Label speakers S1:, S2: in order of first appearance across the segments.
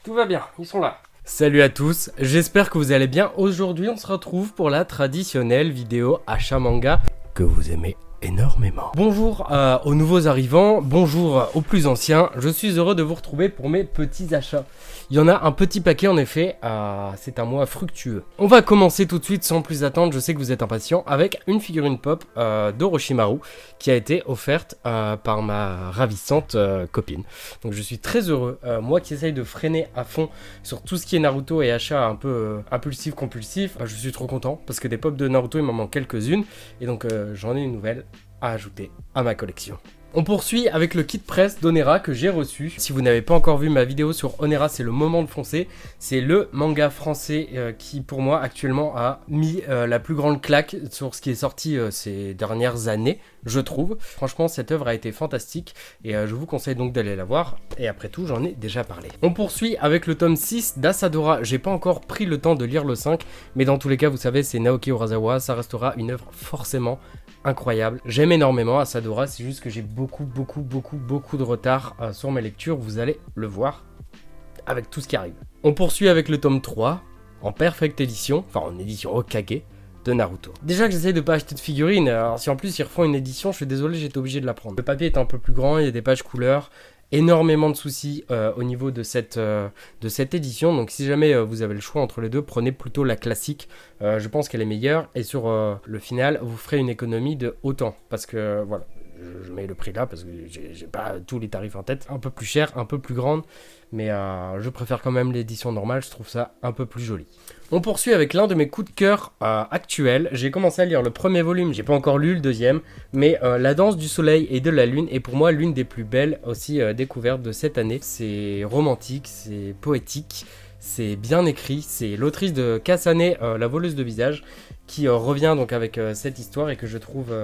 S1: Tout va bien, ils sont là.
S2: Salut à tous, j'espère que vous allez bien. Aujourd'hui on se retrouve pour la traditionnelle vidéo achat manga que vous aimez énormément. Bonjour aux nouveaux arrivants, bonjour aux plus anciens, je suis heureux de vous retrouver pour mes petits achats. Il y en a un petit paquet en effet, c'est un mois fructueux. On va commencer tout de suite sans plus attendre, je sais que vous êtes impatients, avec une figurine pop d'Orochimaru qui a été offerte par ma ravissante copine. Donc je suis très heureux, moi qui essaye de freiner à fond sur tout ce qui est Naruto et achats un peu impulsif, compulsif, je suis trop content parce que des pops de Naruto il m'en manque quelques-unes et donc j'en ai une nouvelle à ajouter à ma collection. On poursuit avec le kit presse d'Onera que j'ai reçu. Si vous n'avez pas encore vu ma vidéo sur Onera, c'est le moment de foncer. C'est le manga français qui pour moi actuellement a mis la plus grande claque sur ce qui est sorti ces dernières années, je trouve. Franchement cette œuvre a été fantastique et je vous conseille donc d'aller la voir. Et après tout j'en ai déjà parlé. On poursuit avec le tome 6 d'Asadora. J'ai pas encore pris le temps de lire le 5, mais dans tous les cas vous savez c'est Naoki Urasawa, ça restera une œuvre forcément incroyable. J'aime énormément Asadora, c'est juste que j'ai beaucoup de retard sur mes lectures, vous allez le voir avec tout ce qui arrive. On poursuit avec le tome 3 en perfect édition, enfin en édition Hokage de Naruto. Déjà que j'essaye de pas acheter de figurines, alors si en plus ils refont une édition, je suis désolé, j'étais obligé de la prendre. Le papier est un peu plus grand, il y a des pages couleurs, énormément de soucis au niveau de cette édition, donc si jamais vous avez le choix entre les deux, prenez plutôt la classique, je pense qu'elle est meilleure, et sur le final, vous ferez une économie de autant, parce que voilà, je mets le prix là, parce que j'ai pas tous les tarifs en tête, un peu plus cher, un peu plus grande, mais je préfère quand même l'édition normale, je trouve ça un peu plus joli. On poursuit avec l'un de mes coups de cœur actuels. J'ai commencé à lire le premier volume, j'ai pas encore lu le deuxième, mais La danse du soleil et de la lune est pour moi l'une des plus belles aussi découvertes de cette année. C'est romantique, c'est poétique, c'est bien écrit, c'est l'autrice de Kasane, la voleuse de visage, qui revient donc avec cette histoire et que je trouve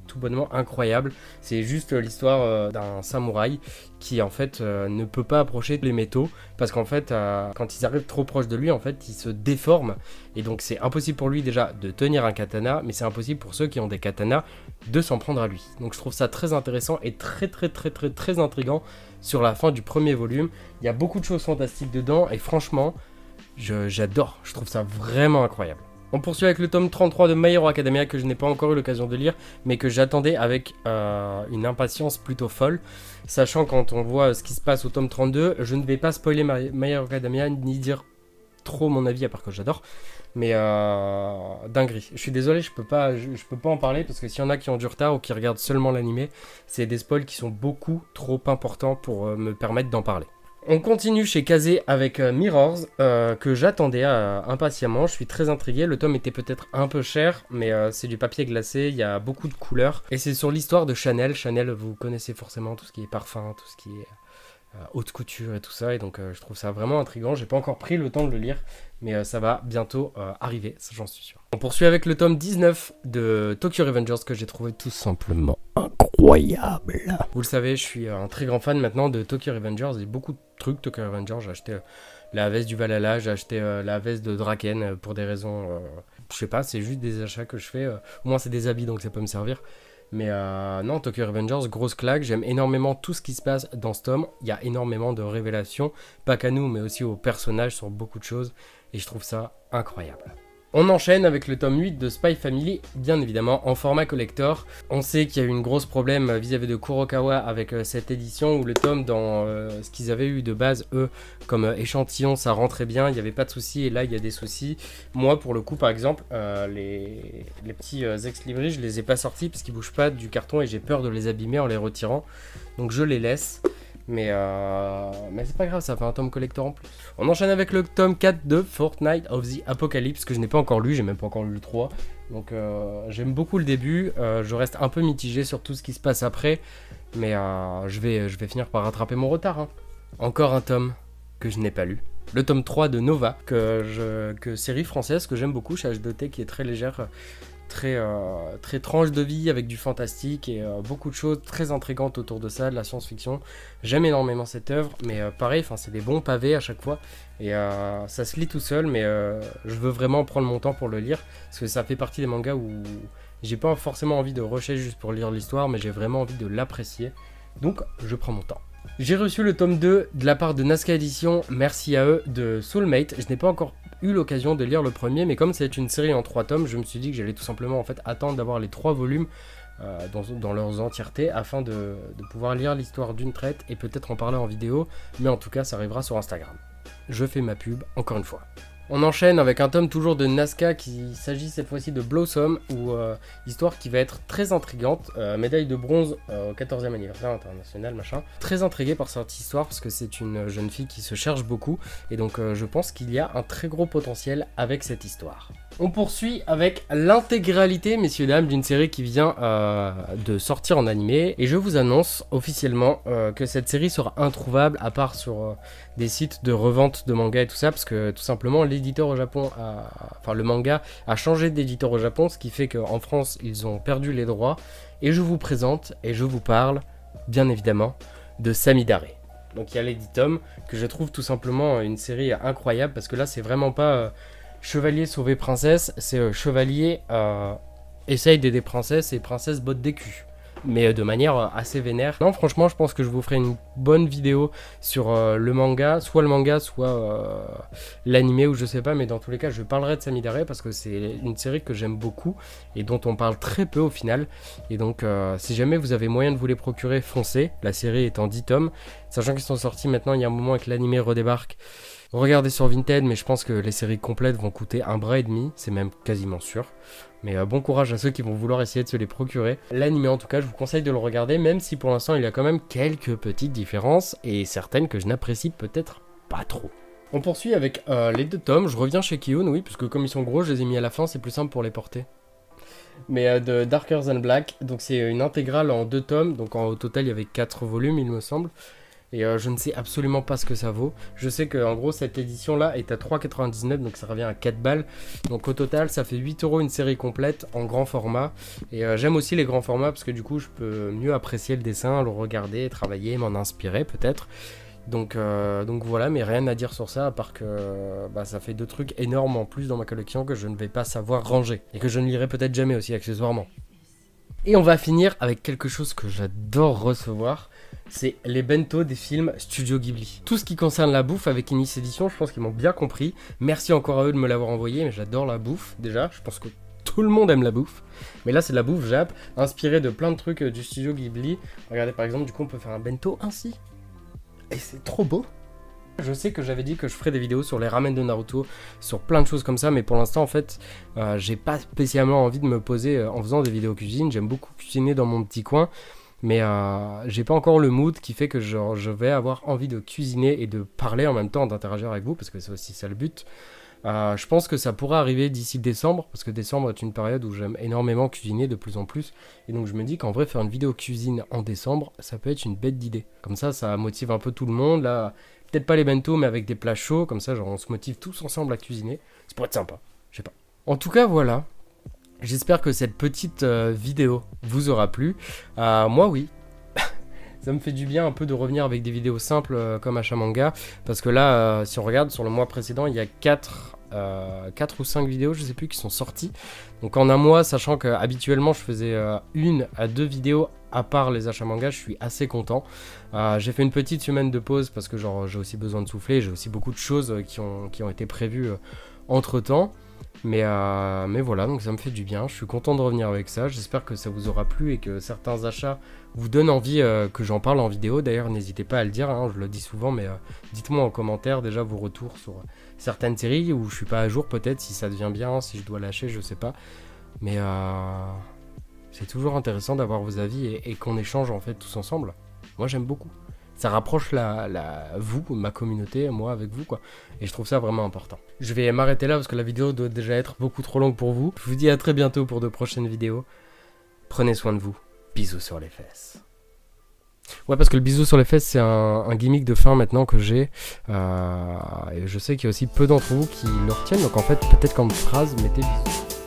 S2: tout bonnement incroyable. C'est juste l'histoire d'un samouraï qui en fait ne peut pas approcher les métaux parce qu'en fait quand ils arrivent trop proche de lui en fait il se déforme et donc c'est impossible pour lui déjà de tenir un katana, mais c'est impossible pour ceux qui ont des katanas de s'en prendre à lui. Donc je trouve ça très intéressant et très intriguant sur la fin du premier volume. Il y a beaucoup de choses fantastiques dedans et franchement j'adore, je trouve ça vraiment incroyable. On poursuit avec le tome 33 de My Hero Academia que je n'ai pas encore eu l'occasion de lire, mais que j'attendais avec une impatience plutôt folle. Sachant quand on voit ce qui se passe au tome 32, je ne vais pas spoiler My Hero Academia ni dire trop mon avis à part que j'adore. Mais dinguerie. Je suis désolé, je peux pas en parler parce que s'il y en a qui ont du retard ou qui regardent seulement l'animé, c'est des spoils qui sont beaucoup trop importants pour me permettre d'en parler. On continue chez Kazé avec Mirrors, que j'attendais impatiemment, je suis très intrigué, le tome était peut-être un peu cher, mais c'est du papier glacé, il y a beaucoup de couleurs, et c'est sur l'histoire de Chanel. Chanel, vous connaissez forcément tout ce qui est parfum, tout ce qui est haute couture et tout ça, et donc je trouve ça vraiment intriguant. J'ai pas encore pris le temps de le lire, mais ça va bientôt arriver, ça j'en suis sûr. On poursuit avec le tome 19 de Tokyo Revengers que j'ai trouvé tout simplement incroyable. Vous le savez, je suis un très grand fan maintenant de Tokyo Revengers et beaucoup de trucs Tokyo Revengers. J'ai acheté la veste du Valhalla, j'ai acheté la veste de Draken pour des raisons, je sais pas, c'est juste des achats que je fais. Au moins c'est des habits donc ça peut me servir. Mais non, Tokyo Revengers, grosse claque, j'aime énormément tout ce qui se passe dans ce tome. Il y a énormément de révélations, pas qu'à nous mais aussi aux personnages sur beaucoup de choses. Et je trouve ça incroyable. On enchaîne avec le tome 8 de Spy Family, bien évidemment en format collector. On sait qu'il y a eu une grosse problème vis-à-vis de Kurokawa avec cette édition où le tome dans ce qu'ils avaient eu de base eux comme échantillon ça rentrait bien, il n'y avait pas de soucis et là il y a des soucis. Moi pour le coup par exemple les petits ex-libris je les ai pas sortis parce qu'ils bougent pas du carton et j'ai peur de les abîmer en les retirant, donc je les laisse. Mais c'est pas grave, ça fait un tome collector en plus. On enchaîne avec le tome 4 de Fortnite of the Apocalypse que je n'ai pas encore lu, j'ai même pas encore lu le 3. Donc j'aime beaucoup le début, je reste un peu mitigé sur tout ce qui se passe après. Mais je vais finir par rattraper mon retard. Hein. Encore un tome que je n'ai pas lu. Le tome 3 de Nova, que série française que j'aime beaucoup chez H2T, qui est très légère. Très tranche de vie avec du fantastique et beaucoup de choses très intrigantes autour de ça, de la science-fiction. J'aime énormément cette œuvre, mais pareil, c'est des bons pavés à chaque fois et ça se lit tout seul, mais je veux vraiment prendre mon temps pour le lire parce que ça fait partie des mangas où j'ai pas forcément envie de rusher juste pour lire l'histoire, mais j'ai vraiment envie de l'apprécier, donc je prends mon temps. J'ai reçu le tome 2 de la part de Nazca Edition, merci à eux, de Soulmate. Je n'ai pas encore eu l'occasion de lire le premier, mais comme c'est une série en 3 tomes, je me suis dit que j'allais tout simplement en fait attendre d'avoir les 3 volumes dans leurs entièretés afin de pouvoir lire l'histoire d'une traite et peut-être en parler en vidéo, mais en tout cas ça arrivera sur Instagram. Je fais ma pub encore une fois. On enchaîne avec un tome toujours de Nazca qui s'agit cette fois-ci de Blossom, ou histoire qui va être très intrigante, médaille de bronze au 14e anniversaire international, machin. Très intrigué par cette histoire parce que c'est une jeune fille qui se cherche beaucoup, et donc je pense qu'il y a un très gros potentiel avec cette histoire. On poursuit avec l'intégralité, messieurs dames, d'une série qui vient de sortir en animé, et je vous annonce officiellement que cette série sera introuvable à part sur des sites de revente de manga et tout ça, parce que tout simplement l'éditeur au Japon le manga a changé d'éditeur au Japon, ce qui fait qu'en France ils ont perdu les droits, et je vous présente et je vous parle bien évidemment de Samidare. Donc il y a l'éditum que je trouve tout simplement une série incroyable, parce que là c'est vraiment pas chevalier sauver princesse, c'est chevalier essaye d'aider princesse et princesse botte des culs, mais de manière assez vénère. Non, franchement, je pense que je vous ferai une bonne vidéo sur le manga, soit l'animé, ou je sais pas, mais dans tous les cas, je parlerai de Samidare parce que c'est une série que j'aime beaucoup et dont on parle très peu au final. Et donc, si jamais vous avez moyen de vous les procurer, foncez. La série est en 10 tomes, sachant qu'ils sont sortis maintenant, il y a un moment que l'animé redébarque. Regardez sur Vinted, mais je pense que les séries complètes vont coûter 1,5 bras, c'est même quasiment sûr. Mais bon courage à ceux qui vont vouloir essayer de se les procurer. L'anime en tout cas, je vous conseille de le regarder, même si pour l'instant il y a quand même quelques petites différences, et certaines que je n'apprécie peut-être pas trop. On poursuit avec les 2 tomes, je reviens chez Kiyun, oui, parce que comme ils sont gros, je les ai mis à la fin, c'est plus simple pour les porter. Mais de Darker Than Black, donc c'est une intégrale en 2 tomes, donc au total il y avait 4 volumes il me semble. Et je ne sais absolument pas ce que ça vaut. Je sais qu'en gros cette édition là est à 3,99 €, donc ça revient à 4 balles. Donc au total ça fait 8 € une série complète en grand format. Et j'aime aussi les grands formats parce que du coup je peux mieux apprécier le dessin, le regarder, travailler, m'en inspirer peut-être. Donc voilà, mais rien à dire sur ça à part que ça fait 2 trucs énormes en plus dans ma collection que je ne vais pas savoir ranger. Et que je ne lirai peut-être jamais aussi accessoirement. Et on va finir avec quelque chose que j'adore recevoir, c'est les bento des films Studio Ghibli. Tout ce qui concerne la bouffe avec Inis Edition, je pense qu'ils m'ont bien compris. Merci encore à eux de me l'avoir envoyé, mais j'adore la bouffe déjà, je pense que tout le monde aime la bouffe. Mais là c'est de la bouffe Jap, inspirée de plein de trucs du Studio Ghibli. Regardez par exemple, du coup on peut faire un bento ainsi. Et c'est trop beau. Je sais que j'avais dit que je ferais des vidéos sur les ramen de Naruto, sur plein de choses comme ça, mais pour l'instant en fait, j'ai pas spécialement envie de me poser en faisant des vidéos cuisine. J'aime beaucoup cuisiner dans mon petit coin, mais j'ai pas encore le mood qui fait que je vais avoir envie de cuisiner et de parler en même temps, d'interagir avec vous, parce que c'est aussi ça le but. Je pense que ça pourra arriver d'ici décembre, parce que décembre est une période où j'aime énormément cuisiner de plus en plus, et donc je me dis qu'en vrai faire une vidéo cuisine en décembre, ça peut être une bête d'idée. Comme ça motive un peu tout le monde, là, peut-être pas les bento, mais avec des plats chauds, comme ça genre on se motive tous ensemble à cuisiner, ça pourrait être sympa, je sais pas. En tout cas voilà, j'espère que cette petite vidéo vous aura plu, moi oui. Ça me fait du bien un peu de revenir avec des vidéos simples comme Achamanga, parce que là, si on regarde sur le mois précédent, il y a 4 ou 5 vidéos, je sais plus, qui sont sorties. Donc en un mois, sachant qu'habituellement je faisais 1 à 2 vidéos à part les Achamanga, je suis assez content. J'ai fait une petite semaine de pause parce que genre j'ai aussi besoin de souffler, j'ai aussi beaucoup de choses qui ont été prévues entre temps. Mais voilà, donc ça me fait du bien, je suis content de revenir avec ça, j'espère que ça vous aura plu et que certains achats vous donnent envie que j'en parle en vidéo. D'ailleurs n'hésitez pas à le dire, hein, je le dis souvent, mais dites-moi en commentaire déjà vos retours sur certaines séries où je suis pas à jour peut-être, si ça devient bien, si je dois lâcher, je sais pas. Mais c'est toujours intéressant d'avoir vos avis et qu'on échange en fait tous ensemble, moi j'aime beaucoup. Ça rapproche vous, ma communauté, moi avec vous quoi. Et je trouve ça vraiment important. Je vais m'arrêter là parce que la vidéo doit déjà être beaucoup trop longue pour vous. Je vous dis à très bientôt pour de prochaines vidéos. Prenez soin de vous. Bisous sur les fesses. Ouais, parce que le bisou sur les fesses c'est un gimmick de fin maintenant que j'ai. Et je sais qu'il y a aussi peu d'entre vous qui le retiennent. Donc en fait peut-être comme phrase mettez bisous.